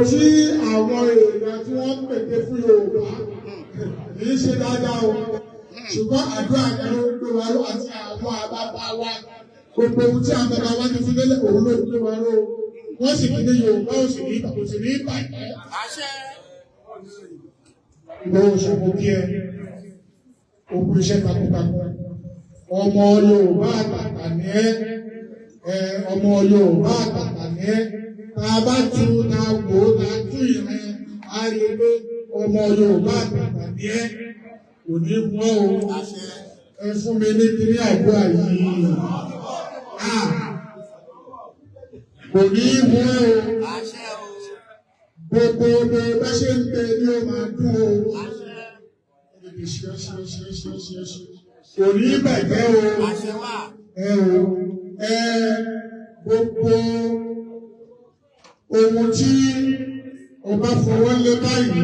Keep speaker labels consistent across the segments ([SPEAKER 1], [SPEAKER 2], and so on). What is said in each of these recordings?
[SPEAKER 1] tí àwọn èèyàn tí wọ́n ń pète fún Yorùbá kì í ṣe dáadáa o ṣùgbọ́n àdúrà kan ló gbé wa lọ àti àwọn àbábá wa gbogbo ohun tí àwọn bàbá wa ti fi lélẹ̀ òun ló gbé wa lọ wọ́n sì kí ní Yorùbá ò sì ní kò sì ní bàjẹ́. Ìwọ òṣèlú kí ẹ òkú iṣẹ́ takuntakun ọmọ Yorùbá àtàtà ní ọmọ Yorùbá àtàtà ní tá a bá tu ta wò ó ta tú ìrìn a rí i pé ọmọ Yorùbá àtàtà ní kò ní wọ́n o ẹ fún mi ní kíní àdúrà yìí kò ní wọ́n o gbogbo ọmọ bá ṣe ń tẹ ní o máa dún o kò ní bàjẹ́ o gbogbo ohun tí ọba fọwọ́ lé báyìí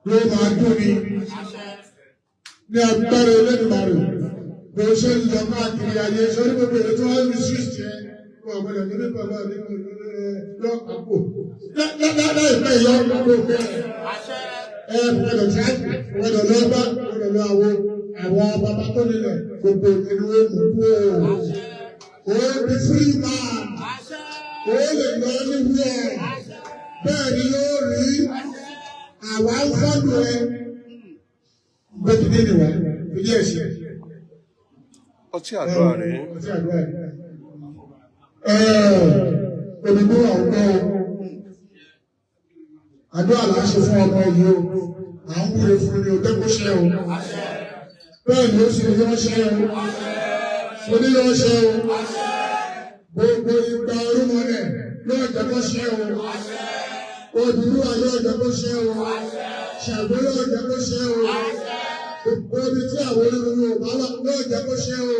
[SPEAKER 1] ló máa dún ni ní agbára Olódùmarè bó ṣe ń lọ káàkiri ayé sórí gbogbo èyí tí wọ́n ń rí ṣe wọ́n gbọ́dọ̀ nílé pẹ̀lú àdéhùn lọ́kàpọ̀ lára ìpẹ́ ìyá ọlọ́dún bẹ́ẹ̀ gbọ́dọ̀ ṣáàtì gbọ́dọ̀ lọ́gbà gbọ́dọ̀ lọ àwọn bàbá tó nílẹ̀ gbogbo ìlú èmùkú o di free man o lè lọ níwúrọ̀ bẹ́ẹ̀ ni yóò rí àwa ń fọ́dù ẹ gbẹ́dìdé nìwà ìdí ẹ̀ṣẹ̀.
[SPEAKER 2] Ọtí àdúrà rẹ̀.
[SPEAKER 1] Ọtí àdúrà rẹ̀. Òdìbò àwùjọ àdúrà là ń ṣe fún ọmọ yìí o à ń wúre fún ni o dẹ́kọ̀ṣẹ́ o bẹ́ẹ̀ ni ó sì ní yọ́ṣẹ́ o oníyọ́ṣẹ́ o gbogbo ìgbà orúmọlẹ̀ yóò jẹ́kọ̀ṣẹ́ o Odùduwà yóò jẹ́kọ̀ṣẹ́ o Ṣàngó yóò jẹ́kọ̀ṣẹ́ o gbogbo ibi tí àwọn olórí Yorùbá wà yóò jẹ́kọ̀ṣẹ́ o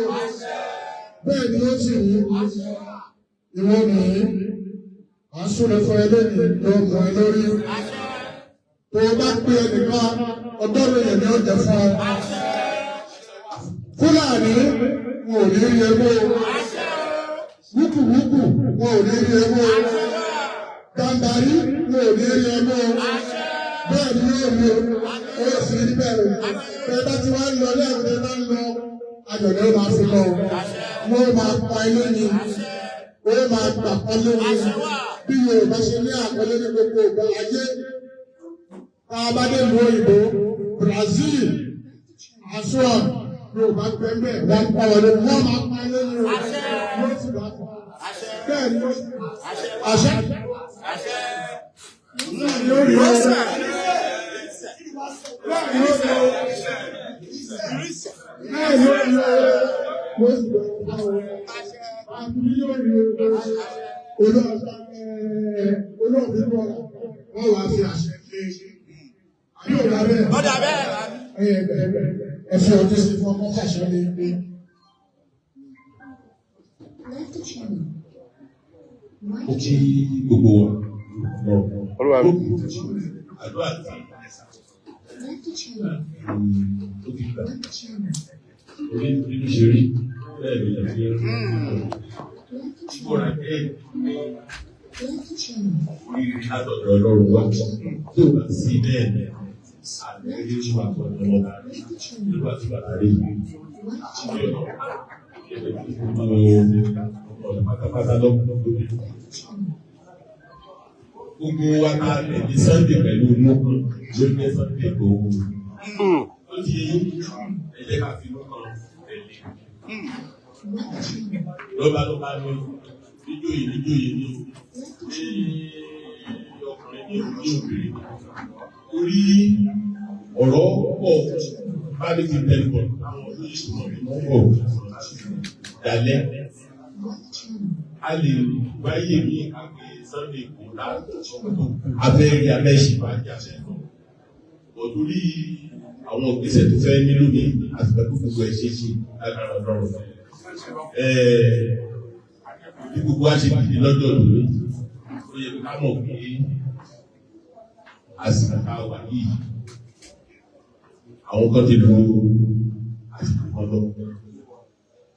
[SPEAKER 1] bẹ́ẹ̀ ni ó sì ní ìwọ nìyí àsúnlẹ̀ fún ẹlẹ́ni ló mọ ẹ lórí tó o bá pè ẹnìkan ọgọ́rùn èèyàn ni ó jẹ fún ọ. Fúlàní wọn ò ní rí ẹgbó wúkúwúkú wọn ò ní rí ẹgbó gàmbàrí wọn ò ní rí ẹgbó bẹ́ẹ̀ ni yóò rí o ó sì rí bẹ́ẹ̀ bẹ́ẹ̀ bá ti wá ń lọ lẹ́yìn bẹ́ẹ̀ bá ń lọ ayọ̀dẹ́ máa fi lọ wọ́n máa pa ilé ni wọ́n máa gbà pálé ni bí Yorùbá ṣe ní àkọlé ní gbogbo ìgbà ayé abádé ìlú òyìnbó Brazil Aswan Yorùbá gbẹgbẹ wọn pa wọlé wọn máa pa ilé ní Yorùbá wọn sì bá fọ bẹ́ẹ̀ ni àṣẹ bẹ́ẹ̀ ni ó rí ọ bẹ́ẹ̀ ni ó rí ọ bẹ́ẹ̀ ni ó rí ọ wọ́n sì bá fọ àbí yóò rí ọ olóòfin bọ́ọ̀lù wọ́n wá fi àṣẹ pé yóò dá bẹ́ẹ̀.
[SPEAKER 3] Ó dà bẹ́ẹ̀.
[SPEAKER 1] Ẹ̀fọ́ ọdún sí fún ọmọ fàṣọ lé gbé.
[SPEAKER 4] Ó kí gbogbo wa lọ.
[SPEAKER 2] Olúwa mi.
[SPEAKER 4] Àdúrà tí ó ti gbà. Orí nínú ṣe rí bẹ́ẹ̀ ló yẹ kí ìgbọ́ra jẹ́ orí àtọ̀dọ̀ Ọlọ́run wá tí ó bá sí bẹ́ẹ̀ ni àlẹ́ ilé tí wà pọ̀ lọ́wọ́ nígbà tí bàbá rí ọ̀nà pátápátá lọ́wọ́ lórí. Gbogbo wa ká lè ní Sunday pẹ̀lú mọ́kàn lórí ní Sunday tó wù. Ó ti ẹ̀jẹ̀ ká fi mọ́kàn tẹ̀lé. Lọ́ba ló níjòyè ní ọkùnrin ní obìnrin. Orí ọ̀rọ̀ pọ̀ bá ní ti tẹ̀lébọ̀ àwọn olóyìnbó mọ̀ dalẹ̀. A lè wáyé ní àgbè Sunday kò abẹ́rẹ́ abẹ́ṣì máa jáde lọ. Òtúrí àwọn ògbésẹ̀ tó fẹ́ nílò ní àtìgbàgbọ́ gbogbo ẹ̀ ṣe lágbára lọ́rùn. Bí gbogbo wa ṣe dìde lọ́jọ́ lórí, ó yẹ ká mọ̀ pé àsìkò ká wà yìí. Àwọn kan ti lo àsìkò kan lọ.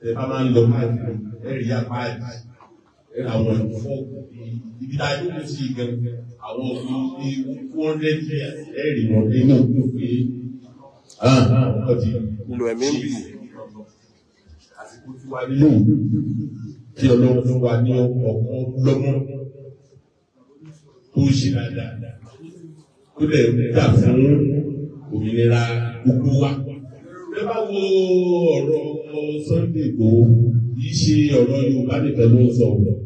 [SPEAKER 4] Ẹ bá máa ń lọ káàkiri, ẹ rí apá àwọn ìfọ́ ibi tá a yóò sí gan àwọn ní 200 years ẹ̀rì wọn nínú pé ọdí
[SPEAKER 2] lo ẹ̀mí ń bì.
[SPEAKER 4] àsìkò tí wà nínú kí ọlọ́run fún wa ní ọkọ̀ lọ́mọ tó ṣe dáadáa tó lè dà fún òmìnira gbogbo wa. Ẹ bá wo ọ̀rọ̀ Sunday Igboho yìí ṣe ọ̀rọ̀ Yorùbá nìkan ló ń sọ ọ̀rọ̀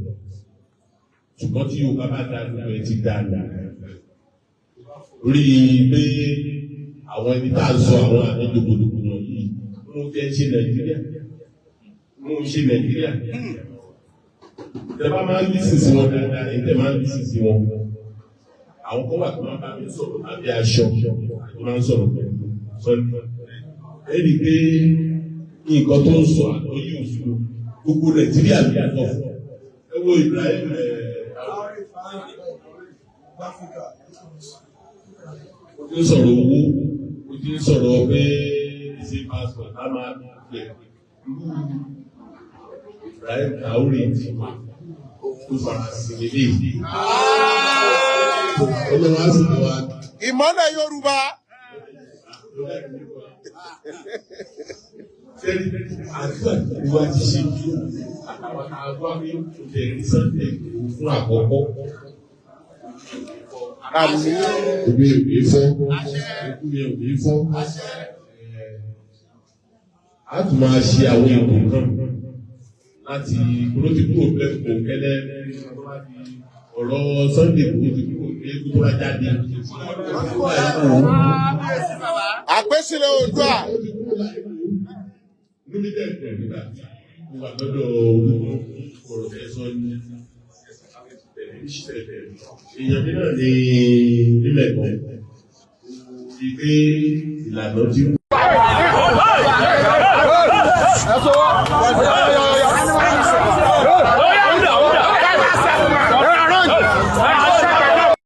[SPEAKER 4] ṣùgbọ́n tí Yorùbá bá dá gbogbo ẹ̀ ti dá nà rí i pé àwọn ẹni tá a sọ àwọn àdéjọgbòdògbò wọ̀nyí wọ́n fẹ́ ṣe Nàìjíríà wọ́n ṣe Nàìjíríà tẹ bá máa ń lísì sí wọn dáadáa èyí tẹ máa ń lísì sí wọn àwọn kan wà tó máa bá mi sọ̀rọ̀ àbí aṣọ tó máa ń sọ̀rọ̀ pẹ̀lú Sunday ẹni pé nǹkan tó ń sọ àtọ́ yóò sọ gbogbo Nàìjíríà ló yàtọ̀ fún ẹ wo Ibrahim ó ti ń sọ̀rọ̀ owó ó ti ń sọ̀rọ̀ pé ìṣe passport á máa gbẹ Ibrahim Traoré ti wà tó fara sí ilé ọlọ́wọ́ á sì lọ wá.
[SPEAKER 2] Ìmọ́lẹ̀ Yorùbá.
[SPEAKER 4] Àdúrà ìwà ti ṣe bí àtàwọn àgbà mi bẹ̀rẹ̀ Sunday fún àkọ́kọ́.
[SPEAKER 2] Àmín.
[SPEAKER 4] Èmi ò ní fọ́. Èmi ò ní fọ́. A tún máa ṣe àwọn ètò kan láti kúrótìkúrò pẹ̀lú kẹ́lẹ́ ọ̀rọ̀ Sunday kúrótìkúrò ní tó bá jáde.
[SPEAKER 2] Àpèsílẹ̀ Oòduà.
[SPEAKER 4] Níbi dẹ́gbẹ̀ẹ́ nígbà tí mo wà lọ́dọ̀ ọ̀rọ̀ ẹ̀sọ́ ní èèyàn mi náà ní nílẹ̀ kan ti gbé ìlànà tí ó.